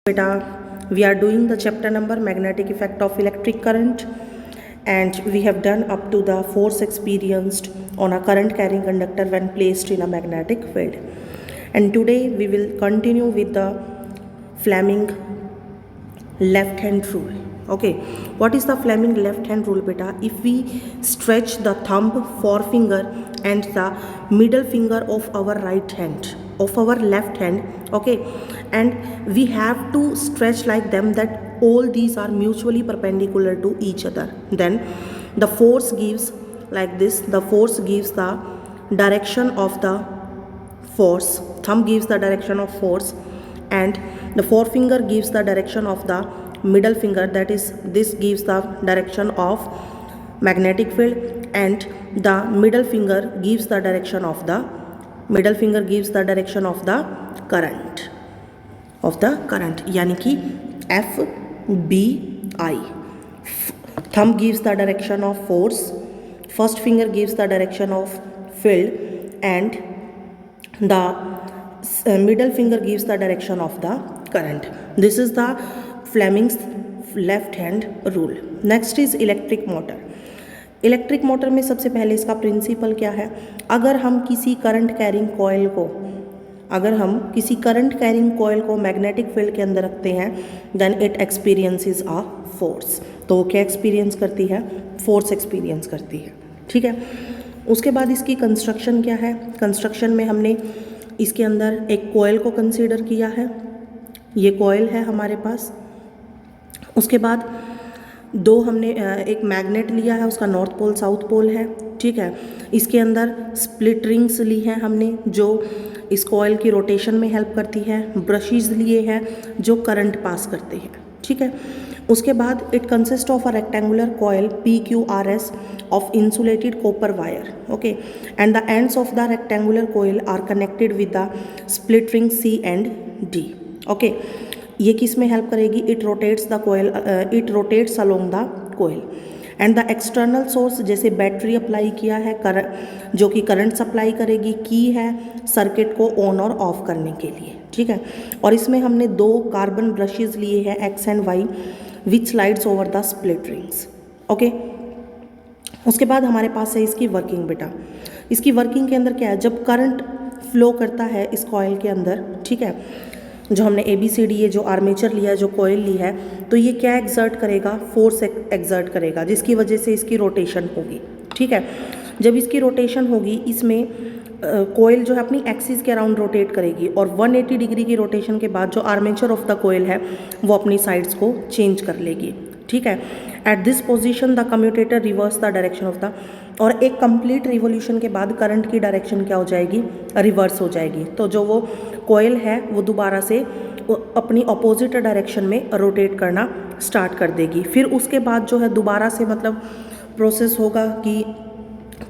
Beta, we are doing the chapter number magnetic effect of electric current, and we have done up to the force experienced on a current carrying conductor when placed in a magnetic field. And today we will continue with the Fleming left hand rule. Okay, what is the Fleming left hand rule, beta? If we stretch the thumb, forefinger and the middle finger of our right hand, of our left hand, okay, and we have to stretch like them that all these are mutually perpendicular to each other, then the force gives like this. The force gives the direction of the force, thumb gives the direction of force and the forefinger gives the direction of the middle finger, that is this gives the direction of magnetic field, and the middle finger gives the direction of the current यानी कि FBI. Thumb gives the direction of force, first finger gives the direction of field and the middle finger gives the direction of the current. This is the Fleming's left hand rule. Next is electric motor. Electric motor में सबसे पहले इसका principal क्या है? अगर हम किसी current carrying coil को मैग्नेटिक फील्ड के अंदर रखते हैं, then it experiences a force. तो वो क्या एक्सपीरियंस करती है? फोर्स एक्सपीरियंस करती है. ठीक है. उसके बाद इसकी कंस्ट्रक्शन क्या है? कंस्ट्रक्शन में हमने इसके अंदर एक कॉइल को कंसीडर किया है. ये कॉइल है हमारे पास. उसके बाद हमने एक मैग्नेट लिया है, उसका नॉर्थ पोल साउथ पोल है. ठीक है. इसके अंदर स्प्लिट रिंग्स ली हैं हमने जो इस कॉइल की रोटेशन में हेल्प करती है. ब्रशेस लिए हैं जो करंट पास करते हैं. ठीक है. उसके बाद it consist of a rectangular coil PQRS of insulated copper wire, okay, and the ends of the rectangular coil are connected with the split ring C and D. okay, ये किस में help करेगी? It rotates along the coil and the external source, जैसे battery apply किया है जो कि current supply करेगी, की है सर्किट को ऑन और ऑफ करने के लिए. ठीक है. और इसमें हमने 2 कार्बन ब्रशेज लिए हैं X and Y which slides over the split rings. Okay. उसके बाद हमारे पास है इसकी वर्किंग बेटा. इसकी वर्किंग के अंदर क्या है? जब करंट फ्लो करता है इस कॉइल के अंदर, ठीक है, जो हमने ABCD ये जो आर्मेचर लिया है, जो कॉइल ली है, तो ये क्या एक्सर्ट करेगा? फोर्स एक्सर्ट करेगा, जिसकी वजह से इसकी रोटेशन होगी. ठीक है. जब इसकी रोटेशन होगी, इसमें कॉइल जो है अपनी एक्सिस के अराउंड रोटेट करेगी और 180 डिग्री की रोटेशन के बाद जो आर्मेचर ऑफ द कॉइल है वो अपनी साइड्स को चेंज कर लेगी. ठीक है. At this position the commutator reverse the direction of the, और एक कंप्लीट रिवोल्यूशन के बाद करंट की डायरेक्शन क्या हो जाएगी? रिवर्स हो जाएगी. तो जो वो कॉइल है वो दोबारा से अपनी अपोजिट डायरेक्शन में रोटेट करना स्टार्ट कर देगी. फिर उसके बाद जो है दोबारा से मतलब प्रोसेस होगा कि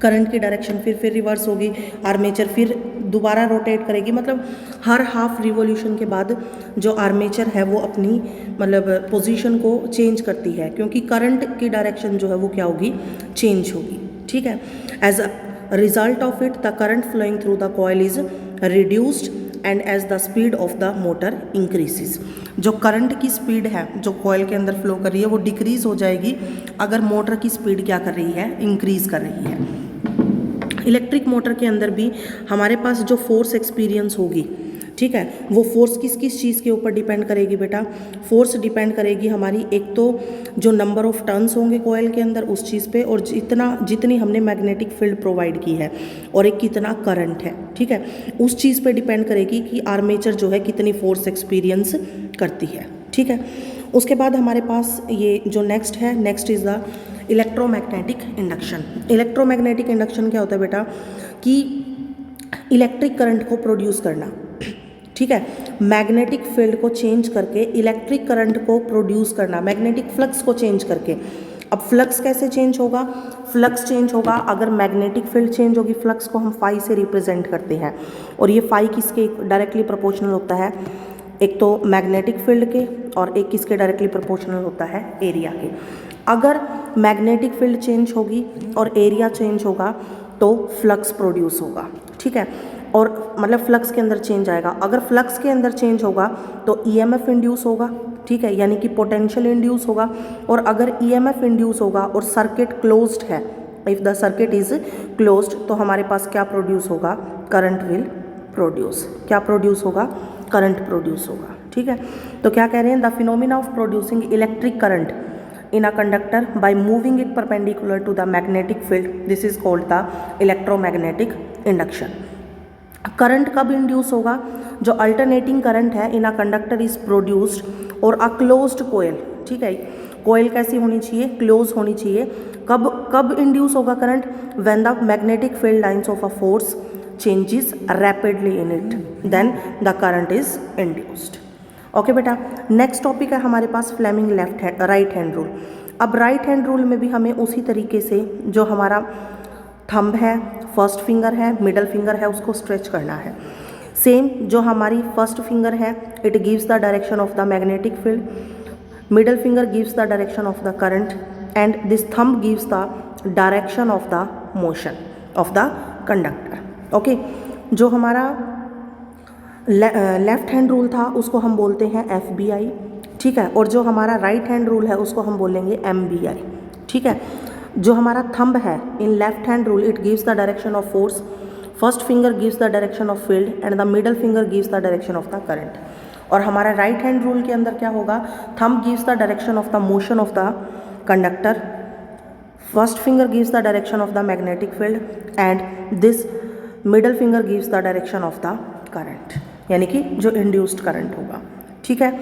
करंट की डायरेक्शन फिर रिवर्स होगी, आर्मेचर फिर दोबारा रोटेट करेगी. मतलब हर हाफ रिवॉल्यूशन के बाद जो आर्मेचर है वो अपनी मतलब पोजीशन को चेंज करती है, क्योंकि करंट की डायरेक्शन जो है वो क्या होगी? चेंज होगी. ठीक है. As a result of it the current flowing through the coil is reduced and as the speed of the motor increases. जो करंट की स्पीड है जो कॉइल के अंदर फ्लो कर रही है वो डिक्रीज हो जाएगी अगर मोटर की स्पीड क्या कर रही है? इंक्रीज कर रही है. इलेक्ट्रिक मोटर के अंदर भी हमारे पास जो फोर्स एक्सपीरियंस होगी, ठीक है, वो फोर्स किस किस चीज़ के ऊपर डिपेंड करेगी बेटा? फोर्स डिपेंड करेगी हमारी एक तो जो नंबर ऑफ टर्न्स होंगे कॉइल के अंदर उस चीज़ पे, और जितनी हमने मैग्नेटिक फील्ड प्रोवाइड की है, और एक कितना करंट है. ठीक है. उस चीज़ पे डिपेंड करेगी कि आर्मेचर जो है कितनी फोर्स एक्सपीरियंस करती है. ठीक है. उसके बाद हमारे पास ये जो next is the electromagnetic induction. Electromagnetic induction क्या होता है बेटा? कि इलेक्ट्रिक करंट को प्रोड्यूस करना. ठीक है. मैग्नेटिक फील्ड को चेंज करके इलेक्ट्रिक करंट को प्रोड्यूस करना, मैग्नेटिक फ्लक्स को चेंज करके. अब फ्लक्स कैसे चेंज होगा? फ्लक्स चेंज होगा अगर मैग्नेटिक फील्ड चेंज होगी. फ्लक्स को हम फाई से रिप्रेजेंट करते हैं, और ये फाई किसके डायरेक्टली प्रोपोर्शनल होता है? एक तो मैग्नेटिक फील्ड के, और एक किसके डायरेक्टली प्रोपोर्शनल होता है? एरिया के. अगर मैग्नेटिक फील्ड चेंज होगी और एरिया चेंज होगा तो फ्लक्स प्रोड्यूस होगा. ठीक है. और मतलब फ्लक्स के अंदर चेंज आएगा। अगर फ्लक्स के अंदर चेंज होगा तो ईएमएफ इंड्यूस होगा, ठीक है, यानी कि पोटेंशियल इंड्यूस होगा। और अगर ईएमएफ इंड्यूस होगा और सर्किट क्लोज्ड है, if the circuit is closed, तो हमारे पास क्या प्रोड्यूस होगा, करंट विल प्रोड्यूस। क्या प्रोड्यूस होगा, करंट प्रोड्यूस होगा, ठीक है। तो क्या कह रहे हैं, the phenomena of producing electric current in a conductor by moving it perpendicular to the magnetic field, this is called the electromagnetic induction. Current कब इंड्यूस होगा, जो अल्टरनेटिंग करंट है इन अ कंडक्टर इज प्रोड्यूस्ड और a closed कोयल, ठीक है। कोयल कैसी होनी चाहिए, क्लोज होनी चाहिए। कब इंड्यूस होगा current, when the magnetic field lines of a force changes rapidly in it, then the current is induced. Okay बेटा, नेक्स्ट टॉपिक है हमारे पास फ्लेमिंग राइट हैंड रूल। अब राइट हैंड रूल में भी हमें उसी तरीके से जो हमारा थंब है, फर्स्ट फिंगर है, मिडल फिंगर है, उसको स्ट्रेच करना है। सेम जो हमारी फर्स्ट फिंगर है, it gives the direction of the magnetic field, middle finger gives the direction of the current and this thumb gives the direction of the motion of the conductor. Okay, जो हमारा left hand rule था उसको हम बोलते हैं FBI, ठीक है, और जो हमारा राइट हैंड रूल है उसको हम बोलेंगे MBI, ठीक है। जो हमारा थंब है in left hand rule, it gives the direction of force, first finger gives the direction of field and the middle finger gives the direction of the current. और हमारा राइट हैंड रूल के अंदर क्या होगा, thumb gives the direction of the motion of the conductor, first finger gives the direction of the magnetic field and this middle finger gives the direction of the current, यानी कि जो induced current होगा, ठीक है।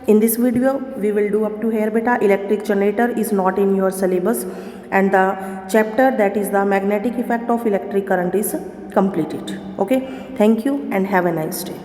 In this video we will do up to here बेटा। Electric generator is not in your syllabus and the chapter that is the magnetic effect of electric current is completed. Okay, thank you and have a nice day.